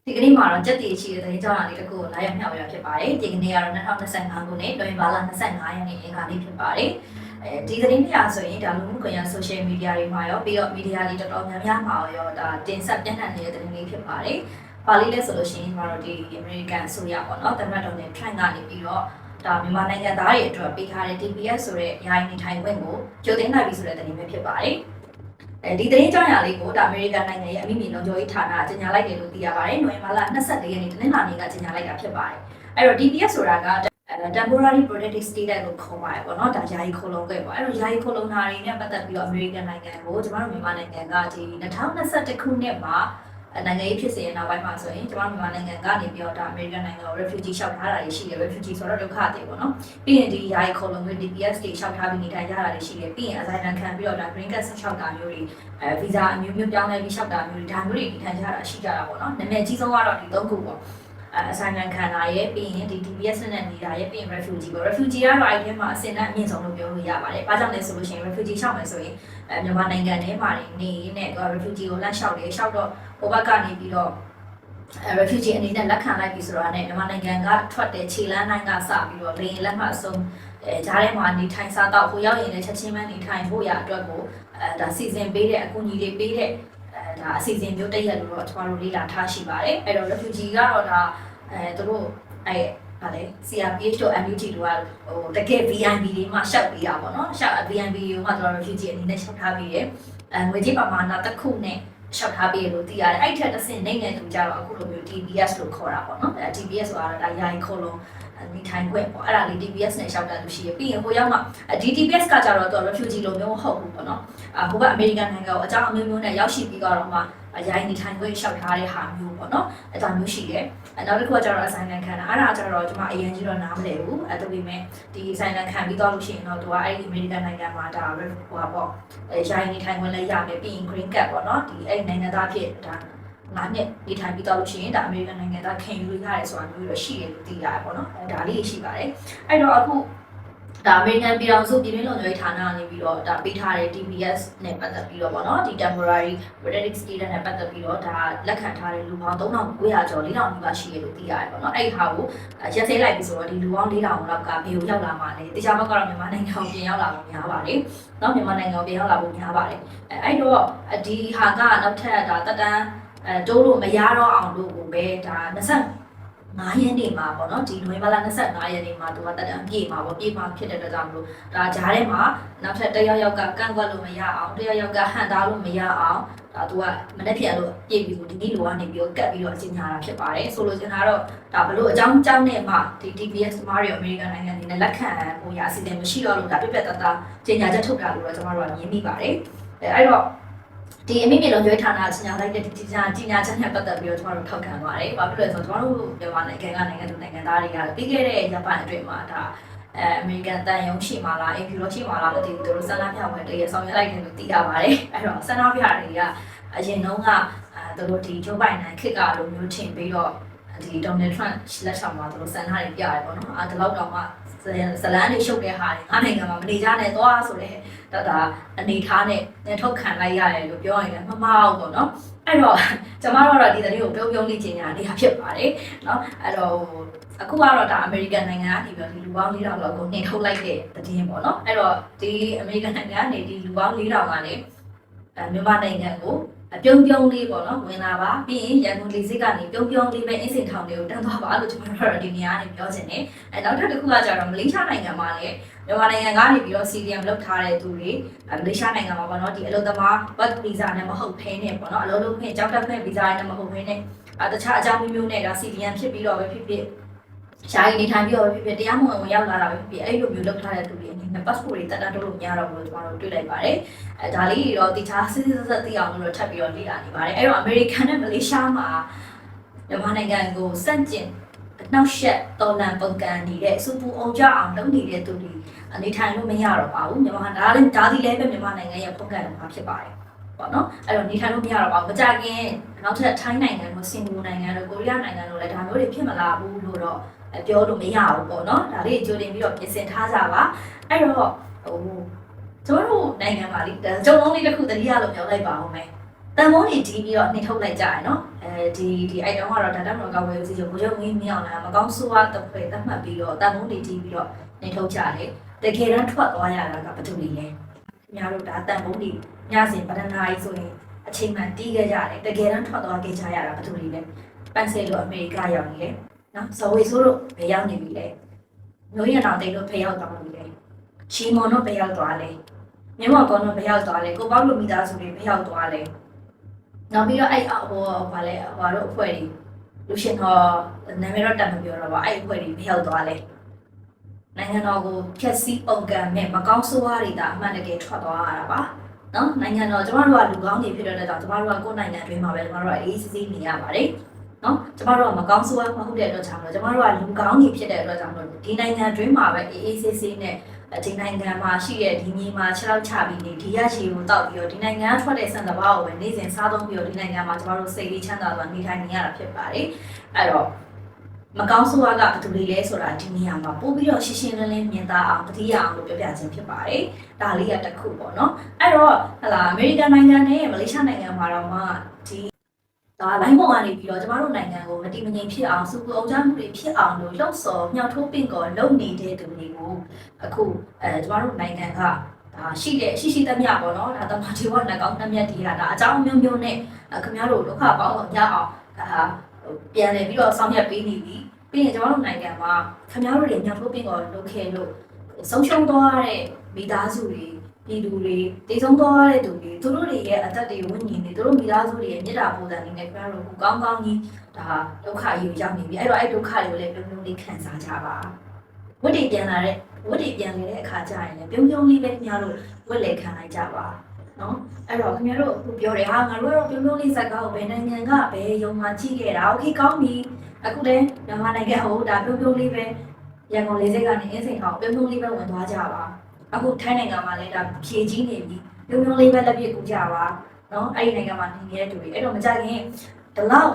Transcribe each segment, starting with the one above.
ဒီကနေ့မှာတော့ကြက်တီချီတဲ့သတင်းကြောင်းအရာလေးတစ်ခုကိုလာရောက်မျှဝေရဖြစ်ပါတယ်ဒီကနေ့ကတော့2025ခုနှစ်နိုဝင်ဘာလ25ရက်နေ့အင်္ဂါနေ့ဖြစ်ပါတယ်ဒီသတင်းတွေအဆိုရင်ဒါလူမှုကွန်ရက် social media တွေမှာရောပြီးတော့ media တွေတော်တော်များများမှာရောဒါတင်ဆက်ပြန့်နှံ့နေတဲ့သတင်းလေးဖြစ်ပါတယ်ပါဠိလဲဆိုလို့ရှိရင်မှာတော့ဒီ American အစိုးရပေါ့နော်သမ္မတဒေါ်နယ်ထရန့်ကနေပြီးတော့ဒါမြန်မာနိုင်ငံသားတွေအတွက်ပေးထားတဲ့ TPS ဆိုတဲ့ယာယီနေထိုင်ခွင့်ကိုကြိုတင်လိုက်ပြီဆိုတဲ့သတင်းပဲဖြစ်ပါတယ်ဒီသတင်းကြောင်းအရာလေးကိုဒါအမေရိကန်နိုင်ငံရဲ့အမိမြေလုံခြုံရေးဌာနကကြေညာလိုက်တယ်လို့သိရပါတယ်။နိုဝင်ဘာလ24ရက်နေ့တနင်္လာနေ့ကကြေညာလိုက်တာဖြစ်ပါတယ်။အဲ့တော့ DPS ဆိုတာက temporary protected status လို့ခေါ်ပါတယ်ပေါ့နော်။ဒါယာယီခိုလုံခွင့်ပေါ့။အဲ့တော့ယာယီခိုလုံတာတွေနဲ့ပတ်သက်ပြီးတော့အမေရိကန်နိုင်ငံကိုကျမတို့မြန်မာနိုင်ငံကဒီ2021ခုနှစ်မှာနိုင်ငံရေးဖြစ်စဉ်နောက်ပိုင်းမှာဆိုရင်ကျမတို့မြန်မာနိုင်ငံကနေပြီးတော့ဒါအမေရိကန်နိုင်ငံကို refugee လျှောက်ထားတာတွေရှိတယ် refugee ဆိုတော့ဒုက္ခတွေပေါ့နော်ပြီးရင်ဒီယာယီခိုလုံခွင့် DPS တွေလျှောက်ထားပြီးနေထိုင်ကြတာတွေရှိတယ်ပြီးရင် asylum ခံပြီးတော့ဒါ green card လျှောက်တာမျိုးတွေvisa အမျိုးမျိုးပြောင်းလဲပြီးလျှောက်တာမျိုးတွေဒါမျိုးတွေနေထိုင်ကြတာရှိကြတာပေါ့နော်နာမည်ကြီးဆုံးကတော့ဒီ၃ခုပေါ့asylum ခံတာရဲ့ပြီးရင်ဒီ DPS နဲ့နေတာရဲ့ပြီးရင် refugee ပေါ့ refugee ကတော့အဲ့ဒီမှာအစင်နဲ့အမြင့်ဆုံးလို့ပြောလို့ရပါတယ်။ဘာကြောင့်လဲဆိုလို့ရှိရင် refugee လျှောက်မယ်ဆိုရင်မြန်မာနိုင်ငံထဲမှာနေနဲ့ refugee ကိုလက်လျှောက်တယ်လျှောက်တော့ဟိုဘက်ကနေပြီးတော့refugee အနေနဲ့လက်ခံလိုက်ပြီဆိုတာနဲ့မြန်မာနိုင်ငံကထွက်တဲ့ခြေလမ်းတိုင်းကစပြီးတော့လေလက်မှတ်အဆုံးဂျားထဲမှာနေထိုင်စားတော့ဟိုရောက်ရင်လည်းချက်ချင်းမှနေထိုင်ဖို့ရအတွက်ကိုဒါစီစဉ်ပေးတဲ့အကူအညီတွေပေးတဲ့ဒါအစီအစဉ်မျိုးတည့်ရက်လို့တော့ကျွန်တော်တို့လေ့လာထားရှိပါတယ်အဲ့တော့ refugee ကတော့ဒါသူတို့ဗါလေ CRPH တို့ MUT တို့ကဟိုတကယ် VIP တွေမှာရှောက်ပေးတာပေါ့နော်ရှောက် VIP တွေမှာကျွန်တော် refugee အနေနဲ့ရှောက်ထားပေးတယ်ငွေကြေးပမာဏတစ်ခုနဲ့ရှောက်ထားပေးလို့သိရတယ်အဲ့ထက်တစ်ဆင့်နိုင်နေသူကြတော့အခုလိုမျိုး TPS လို့ခေါ်တာပေါ့နော်TPS ဆိုတာဒါယာယီခိုလုံနေထိုင်ခွင့်ပေါ့အဲ့ဒါလေး TPS နဲ့ရှောက်တာလို့ရှိရပြီးရင်ဟိုရောက်မှဒီ TPS ကကြတော့သူ refugee လိုမျိုးမဟုတ်ဘူးပေါ့နော်ဟိုကအမေရိကန်နိုင်ငံကိုအကြောင်းအမျိုးမျိုးနဲ့ရောက်ရှိပြီးတော့မှယာယီနေထိုင်ခွင့်ရှောက်ထားတဲ့ဟာမျိုးပေါ့နော်အဲ့ဒါမျိုးရှိတယ်နောက်တစ်ခုကကျတော့ assignment ခံတာအဲ့ဒါကျတော့ကျွန်မအရင်ကြီးတော့နားမလည်ဘူးအဲ့ဒါပေမဲ့ဒီ assignment ခံပြီးတော့လို့ရှိရင်တော့သူကအဲ့ဒီ American နိုင်ငံမှာဒါဟိုပါပေါ့ယာယီနေထိုင်ခွင့်လည်းရမယ်ပြီးရင် green card ပေါ့နော်ဒီအဲ့ဒီနိုင်ငံသားဖြစ်ဒါ9နှစ်နေထိုင်ပြီးတော့လို့ရှိရင်ဒါ American နိုင်ငံသားခံယူလို့ရတယ်ဆိုတာမျိုးတော့ရှိတယ်လို့သိရတယ်ပေါ့နော်ဒါလေးရှိပါတယ်အဲ့တော့အခုဒါ American ပြည်တော်စုပြည်တွင်းလုံခြုံရေးဌာနကနေပြီးတော့ဒါပေးထားတဲ့ TPS နဲ့ပတ်သက်ပြီးတော့ပေါ့နော်ဒီ temporary protected status နဲ့ပတ်သက်ပြီးတော့ဒါလက်ခံထားတဲ့လူပေါင်း3900ကျော်4000နီးပါးရှိရလို့သိရတယ်ပေါ့နော်အဲ့ဒီဟာကိုရက်သိမ်းလိုက်ပြီဆိုတော့ဒီလူပေါင်း4000လောက်ကဘယ်ကိုရောက်လာမှာလဲတခြားဘက်ကတော့မြန်မာနိုင်ငံကိုပြင်ရောက်လာဖို့များပါတယ်เนาะမြန်မာနိုင်ငံကိုပြင်ရောက်လာဖို့များပါတယ်အဲ့တော့ဒီဟာကနောက်ထပ်ဒါတက်တန်းတိုးလို့မရတော့အောင်လို့ကိုပဲဒါ9ရက်နေ့မှာပေါ့နော်ဒီနိုဝင်ဘာလ25ရက်နေ့မှာသူကတက်တန်းပြေမှာပေါ့ပြေမှာဖြစ်တဲ့အတွက်ကြောင့်မလို့ဒါဂျားထဲမှာနောက်ထပ်တယောက်ယောက်ကကန့်ကွက်လို့မရအောင်တယောက်ယောက်ကဟန်တားလို့မရအောင်ဒါသူကမနေ့ပြန်လို့ပြေပြီးကိုဒီနေ့လိုကနေပြီးတော့ကတ်ပြီးတော့အကျဉ်းချတာဖြစ်ပါတယ်ဆိုလိုချင်တာတော့ဒါဘလို့အကြောင်းကြောင်းနဲ့မှဒီ TPS မားရီအမေရိကန်နိုင်ငံနေနဲ့လက်ခံဟိုရအစီအစဉ်မရှိတော့လို့ဒါပြပြတသားကြေညာချက်ထုတ်တာလို့တော့ကျွန်တော်တို့ကမြင်မိပါတယ်အဲ့တော့ဒီအမိမြေလုံးကျွေးဌာနကြီးညာလိုက်တဲ့ကြီးညာချက်နဲ့ပတ်သက်ပြီးတော့ကျွန်တော်တို့ထောက်ခံပါတယ်။ဘာဖြစ်လို့လဲဆိုတော့ကျွန်တော်တို့မြန်မာနိုင်ငံသူနိုင်ငံသားတွေကပြီးခဲ့တဲ့ရပ်ပိုင်းအတွင်းမှာဒါအမေရိကန်တန်ယုံရှိမှလားအင်ဖြူလို့ရှိမှလားမသိဘူးသူတို့ဆန္ဒပြပွဲတည်းဆောင်ရွက်လိုက်တယ်လို့သိရပါတယ်။အဲ့တော့ဆန္ဒပြတွေကအရင်တုန်းကသူတို့ဒီဂျိုးဘိုင်နန်ခစ်ကလိုမျိုးထင်ပြီးတော့ဒီဒေါ်နယ်ထရန့်လက်ဆောင်မှာသူတို့ဆန္ဒတွေပြရတယ်ပေါ့နော်။ဒီလောက်တော့မှဇလန်းတွေရှုပ်တဲ့ဟာတွေငါနိုင်ငံမှာမနေကြနဲ့သွားဆိုတဲ့ဒါအနေထားနဲ့ထုတ်ခံလိုက်ရတယ်လို့ပြောရင်လည်းမမအောင်ပေါ့နော်အဲ့တော့ကျမတို့ကတော့ဒီသတင်းကိုပြုံးလေးကျင်ညာနေတာဖြစ်ပါတယ်နော်အဲ့တော့အခုကတော့ဒါအမေရိကန်နိုင်ငံကနေပြီးဒီလူပေါင်း4000လောက်ကိုနှင်ထုတ်လိုက်တဲ့သတင်းပေါ့နော်အဲ့တော့ဒီအမေရိကန်နိုင်ငံကနေဒီလူပေါင်း4000ကနေမြန်မာနိုင်ငံကိုပြုံးလေးပေါ့နော်ဝင်လာပါပြီးရင်ရန်ကုန်လေဆိပ်ကနေပြုံးလေးပဲအင်းစင်ထောင်တွေကိုတန်းသွားပါလို့ကျွန်တော်တို့ဒီနေရာကနေပြောချင်တယ်နောက်ထပ်တစ်ခုကကျတော့မလေးရှားနိုင်ငံမှာလည်းမြန်မာနိုင်ငံကနေပြီးတော့ CDM လောက်ထားတဲ့သူတွေမလေးရှားနိုင်ငံမှာပေါ့နော်ဒီအလုပ်သမား work visa နဲ့မဟုတ်ဘဲနဲ့ပေါ့နော်အလုပ်လုပ်ခွင့်ကြောက်တက်ခွင့် visa နဲ့မဟုတ်ဘဲနဲ့တခြားအကြောင်းမျိုးနဲ့ဒါ CDM ဖြစ်ပြီးတော့ပဲဖြစ်ရှားရည်နေထိုင်ပြီးတော့ဖြစ်တရားမဝင်ဝင်ရောက်လာတာပဲဖြစ်အဲ့လိုမျိုးလုပ်ထားတဲ့သူတွေအနေနဲ့ passport တွေတက်တာတော့လို့မရတော့ဘူးလို့ကျွန်တော်တို့တွေ့လိုက်ပါတယ်ဒါလေးတွေတော့တခြားစစ်ဆက်သိအောင်လို့ထပ်ပြီးတော့လေ့လာနေပါတယ်အဲ့တော့ American နဲ့ Malaysia မှာမြန်မာနိုင်ငံကိုစန့်ကျင်နှောက်ယှက်တော်လန်ပုံကန်နေတဲ့စူပူအောင်ကြအောင်လုပ်နေတဲ့သူတွေအနေထိုင်လို့မရတော့ပါဘူးမြန်မာဒါလည်းဒါဒီလည်းပဲမြန်မာနိုင်ငံရဲ့ပုံကန်မှာဖြစ်ပါတယ်ပေါ့နော်အဲ့တော့နေထိုင်လို့မရတော့ပါဘူးမကြခင်နောက်ထပ်ထိုင်းနိုင်ငံတို့စင်ကာပူနိုင်ငံတို့ကိုရီးယားနိုင်ငံတို့လည်းဒါမျိုးတွေဖြစ်မလာဘူးလို့တော့ပြောလို့မရဘူးပေါ့နော်ဒါလေးကြိုတင်ပြီးတော့ပြင်ဆင်ထားကြပါအဲ့တော့ဟိုကျွန်တော်တို့နိုင်ငံမှာလေကျုံလုံးလေးတစ်ခုတတိယလို့ပြောလိုက်ပါဦးမယ် တန်ဖိုးတွေတီးပြီးတော့နှိထုတ်လိုက်ကြရနော်ဒီအိုက်တုံးကတော့ဒါတမတော်ကဝယ်ဦးစီဆိုဘိုးချုပ်ဝင်းမြောင်လာမကောင်းဆိုးဝါးတစ်ဖွဲ့သတ်မှတ်ပြီးတော့တန်ဖိုးတွေတီးပြီးတော့နှိထုတ်ကြတယ်တကယ်တမ်းထွက်သွားရတာကဘာတူလဲခင်ဗျားတို့ဒါတန်ဖိုးတွေညစဉ်ပဒနာကြီးဆိုရင်အချိန်မှတီးခဲ့ကြတယ်တကယ်တမ်းထွက်သွားခဲ့ကြရတာဘာတူလဲပန်ဆယ်တို့အမေရိကရောက်နေတယ်နော်ဇော်ဝေဆိုးတို့ဘယ်ရောက်နေပြီလဲမျိုးရအောင်တိတ်တို့ဖယ်ရောက်သွားပြီလဲချီမွန်တို့ဘယ်ရောက်သွားလဲမြမောင်ကောတို့ဘယ်ရောက်သွားလဲကိုပေါက်လူမိသားစုတွေဘယ်ရောက်သွားလဲနောက်ပြီးတော့အဲ့ဘာလဲဘာတို့အဖွဲ့တွေလူရှင်တော်နာမည်တော့တတ်မပြောတော့ပါအဲ့အဖွဲ့တွေဘယ်ရောက်သွားလဲနိုင်ငံတော်ကိုဖျက်ဆီးပုံကံနဲ့မကောင်းဆိုးဝါးတွေဒါအမှန်တကယ်ထွက်သွားရတာပါနော်နိုင်ငံတော်ကျမတို့ကလူကောင်းတွေဖြစ်တဲ့အတွက်ကြောင့်ကျမတို့ကကိုယ်နိုင်ငံတွင်းမှာပဲကျမတို့ကအေးစစ်စစ်နေရပါတယ်နော်ကျမတို့ကမကောင်းဆိုးဝါးမဟုတ်တဲ့အတွက်ကြောင့်ကျမတို့ကလူကောင်းတွေဖြစ်တဲ့အတွက်ကြောင့်ဒီနိုင်ငံတွင်းမှာပဲအေးအေးစစ်စစ်နဲ့ဒီနိုင်ငံမှာရှိတဲ့ဒီမြေမှာ6လောက်ချပြီးနေဒီရရှိကိုတောက်ပြီးတော့ဒီနိုင်ငံကထွက်တဲ့စံတဘာကိုပဲနေ့စဉ်စားသုံးပြီးတော့ဒီနိုင်ငံမှာကျမတို့စိတ်လေးချမ်းသာစွာနေထိုင်နေရတာဖြစ်ပါတယ်အဲ့တော့မကောင်းဆိုးဝါးကဘယ်သူတွေလဲဆိုတာဒီနေရာမှာပို့ပြီးတော့ရှင်းရှင်းလင်းလင်းမြင်သာအောင်တတိယအောင်လို့ပြောပြခြင်းဖြစ်ပါတယ်ဒါလေးကတစ်ခုပေါ့နော်အဲ့တော့ဟလာအမေရိကန်နိုင်ငံနဲ့မလေးရှားနိုင်ငံမှာတော့မှဒီဒါလိုင်းပေါ်ကနေပြီးတော့ကျမတို့နိုင်ငံကိုမတည်မငြိမ်ဖြစ်အောင်စူပူအောင်ကြမှုတွေဖြစ်အောင်လို့လှုပ်ဆော်မြောက်ထိုးပင့်ကောလုပ်နေတဲ့သူတွေကိုအခုကျမတို့နိုင်ငံကဒါရှိသမျှပေါ့နော်ဒါတမတီဝနှကောင်းနှမျက်တီးတာဒါအကြောင်းမျိုးမျိုးနဲ့ခင်ဗျားတို့ဒုက္ခပေါင်းအောင်ရအောင်ဒါပြန်လည်ပြီးတော့ဆောင်ရွက်ပေးနေပြီပြီးရင်ကျမတို့နိုင်ငံမှာခင်ဗျားတို့တွေမြောက်ထိုးပင့်ကောလုပ်ခဲ့လို့ဆုံးရှုံးသွားတဲ့မိသားစုတွေပြည်သူတွေတည်ဆုံးသွားတဲ့သူတွေသူတို့တွေရဲ့အသက်တွေဝိညာဉ်တွေသူတို့မိသားစုတွေရဲ့မြေတာပုံစံတွေနဲ့ခင်ဗျားတို့ကောင်းကောင်းကြီးဒါဒုက္ခကြီးကိုရောက်နေပြီအဲ့တော့အဲ့ဒုက္ခတွေကိုလည်းပြုံးပြုံးလေးခံစားကြပါဝတ်တွေပြန်လာတဲ့အခါကျရင်လည်းပြုံးပြုံးလေးပဲခင်ဗျားတို့ဝတ်လေခံလိုက်ကြပါနော်အဲ့တော့ခင်ဗျားတို့အခုပြောတယ်ဟာငါတို့ကတော့ပြုံးပြုံးလေးဇက်ကားကိုဘယ်နိုင်ငံကဘယ်ယုံမှကြည့်ခဲ့တာโอเคကောင်းပြီအခုလည်းမြန်မာနိုင်ငံဟိုဒါပြုံးပြုံးလေးပဲရန်ကုန်လေးစိတ်ကနေအင်းစိန်ထောင်ပြုံးပြုံးလေးပဲဝင်သွားကြပါအခုထိုင်းနိုင်ငံမှာလည်းဒါဖြည့်ကြီးနေပြီပြုံးပြုံးလေးပဲလက်ပြကူကြပါနော်အဲ့ဒီနိုင်ငံမှာနေနေတဲ့သူတွေအဲ့တော့မကြခင်ဒီလောက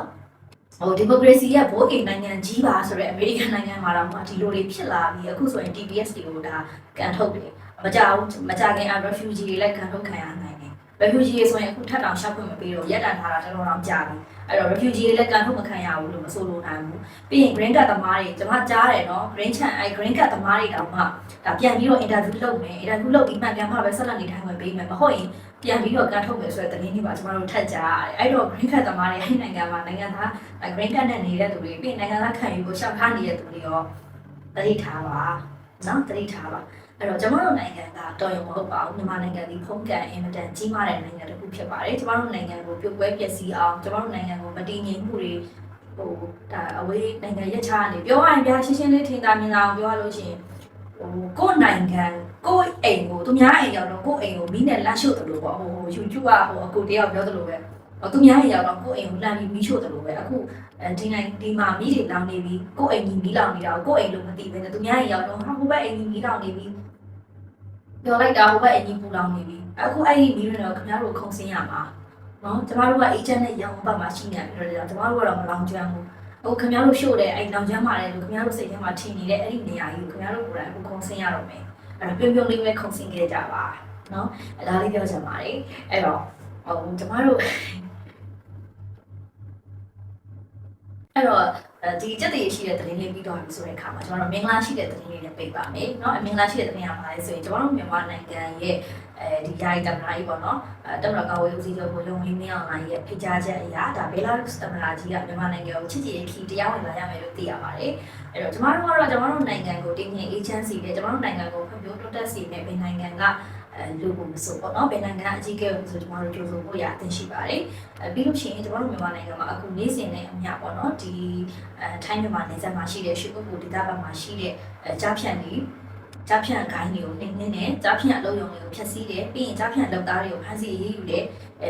်ဒီမိုကရေစီရဲ့ဘိုးအိမ်နိုင်ငံကြီးပါဆိုတော့အမေရိကန်နိုင်ငံမှာတော့ဒီလိုတွေဖြစ်လာပြီးအခုဆိုရင် TPS တွေကိုဒါကန်ထုတ်တယ်မကြခင် refugee တွေလည်းကန်ထုတ်ခံရနိုင်တယ် refugee ဆိုရင်အခုထပ်တောင်ရှောက်ခွင့်မပေးတော့ရက်တန်ထားတာတော်တော်ကြာပြီအဲ့တော့ refugee တွေလည်းကန်ထုတ်မခံရဘူးလို့မဆိုလိုနိုင်ဘူးပြီးရင် green card သမားတွေကျွန်မကြားတယ်နော် green card သမားတွေတောင်မှဒါပြန်ပြီးတော့ interview လုပ်မယ် interview လုပ်ပြီးမှပြန်မှပဲဆက်လက်နေထိုင်ခွင့်ပေးမယ်မဟုတ်ရင်ပြန်ပြီးတော့ကန်ထုတ်မယ်ဆိုတဲ့သတင်းတွေပါကျွန်တော်တို့ထပ်ကြားရတယ်အဲ့တော့ green card သမားတွေအဲ့နိုင်ငံမှာနိုင်ငံသား green card နဲ့နေတဲ့သူတွေပြီးနိုင်ငံသားခံယူဖို့ရှောက်ထားနေတဲ့သူတွေရောသတိထားပါနော်သတိထားပါအဲ့တော့ကျွန်တော်တို့နိုင်ငံကတော်ရုံမဟုတ်ပါဘူးမြန်မာနိုင်ငံဒီဖုံးကန်အင်မတန်ကြီးမားတဲ့နိုင်ငံတစ်ခုဖြစ်ပါတယ်ကျွန်တော်တို့နိုင်ငံကိုပြုတ်ပွဲပျက်စီးအောင်ကျွန်တော်တို့နိုင်ငံကိုမတည်ငြိမ်မှုတွေဟိုဒါအဝေးနိုင်ငံရက်ချာနေပြောရရင်ပြရှင်းရှင်းလေးထင်သာမြင်သာအောင်ပြောရလို့ရှိရင်ဟိုကိုယ့်နိုင်ငံကိုယ့်အိမ်ကိုသူများအိမ်ရောက်တော့ကိုယ့်အိမ်ကိုမီးနဲ့လမ်းရှို့တယ်လို့ပေါ့ဟို YouTube ကဟိုအကူတယောက်ပြောတယ်လို့ပဲသူများအိမ်ရောက်တော့ကိုယ့်အိမ်ကိုလှမ်းပြီးမီးရှို့တယ်လို့ပဲအခုဒီမှာမီးတွေလောင်နေပြီကိုယ့်အိမ်ကြီးမီးလောင်နေတာကိုယ့်အိမ်လို့မသိဘဲနဲ့သူများအိမ်ရောက်တော့ဟာဟိုဘက်အိမ်ကြီးမီးလောင်နေပြီပြောလိုက်တာဟိုဘက်အိမ်ကြီးပူလောင်နေပြီအခုအဲ့ဒီမီးတွေတော့ခင်ဗျားတို့ခုံစင်းရမှာနော်ကျမတို့ကအေဂျင့်နဲ့ရောင်းဘက်မှာရှိနေတယ်ပြောတယ်ကျမတို့ကတော့မလောင်ကျွမ်းဘူးအခုခင်ဗျားတို့ရှို့တဲ့အဲ့လောင်ကျွမ်းပါတယ်လို့ခင်ဗျားတို့စိတ်ထဲမှာထင်နေတဲ့အဲ့ဒီနေရာကြီးကိုခင်ဗျားတို့ကိုယ်တိုင်အခုခုံစင်းရတော့မယ်အဲ့တော့ပြုံးလေးပဲခုံစင်းခဲ့ကြပါနော်အဲ့ဒါလေးပြောချင်ပါတယ်အဲ့တော့ဟိုကျမတို့အဲ့တော့ဒီစက်တွေရှိတဲ့သတင်းလေးပြီးတော့ပြီဆိုတဲ့အခါမှာကျွန်တော်တို့မင်္ဂလာရှိတဲ့သတင်းလေးနဲ့ပြပါမယ်เนาะမင်္ဂလာရှိတဲ့သတင်းကဘာလဲဆိုရင်ကျွန်တော်တို့မြန်မာနိုင်ငံရဲ့ဒီယာယီတမနာကြီးပေါ့နော်တမနာကဝေးဦးစီးချုပ်ကိုလုံဝင်းမြောင်းလိုင်းရဲ့ဖိကြားချက်အရာဒါဘေလာရုစ်တမနာကြီးကမြန်မာနိုင်ငံကိုချစ်ကြည်ရေးခီတရားဝင်လာရမယ်လို့သိရပါတယ်အဲ့တော့ကျွန်တော်တို့ကတော့ကျွန်တော်တို့နိုင်ငံကိုတည်ငြိမ်အေဂျင့်စီနဲ့ကျွန်တော်တို့နိုင်ငံကိုဖွံ့ဖြိုးတိုးတက်စေတဲ့ပြည်နိုင်ငံကလူကိုမဆိုပေါ့နော်ဘယ်နိုင်ငံအကြီးအကဲကိုဆိုကျွန်တော်တို့ကြိုးဆိုဖို့ရအသင့်ရှိပါတယ်ပြီးလို့ရှိရင်ကျွန်တော်တို့မြန်မာနိုင်ငံမှာအခုနေ့စဉ်နဲ့အမျှပေါ့နော်ဒီထိုင်းမြန်မာနယ်စပ်မှာရှိတဲ့ရှုပ်ပုတ်ဒေသဘက်မှာရှိတဲ့ကြားဖြန့်ဂိုင်းတွေကိုနှိမ့်နှင်းနဲ့ကြားဖြန့်အလုပ်ရုံတွေကိုဖျက်ဆီးတယ်ပြီးရင်ကြားဖြန့်လုပ်သားတွေကိုဖမ်းဆီးရေးယူတယ်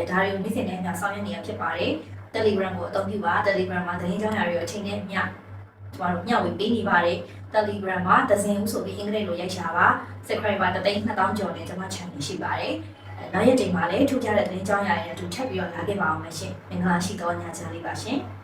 ဒါတွေကိုနေ့စဉ်နဲ့အမျှဆောင်ရွက်နေရဖြစ်ပါတယ် Telegram ကိုအသုံးပြုပါ Telegram မှာသတင်းကြောင်းရာတွေအချိန်နဲ့အမျှကျွန်တော်တို့မျှဝေပေးနေပါတယ် Telegram မှာသဇင်ဦးဆိုပြီးအင်္ဂလိပ်လိုရိုက်ရှာပါ subscriber 3,200 ကျော်နဲ့ကျွန်မ channel ရှိပါတယ်နောက်ရက်ချိန်မှာလည်းထူးခြားတဲ့သတင်းကြောင်းရာတွေနဲ့ထပ်ပြီးတော့လာခဲ့ပါအောင်ရှင်မင်္ဂလာရှိသောညချမ်းလေးပါရှင်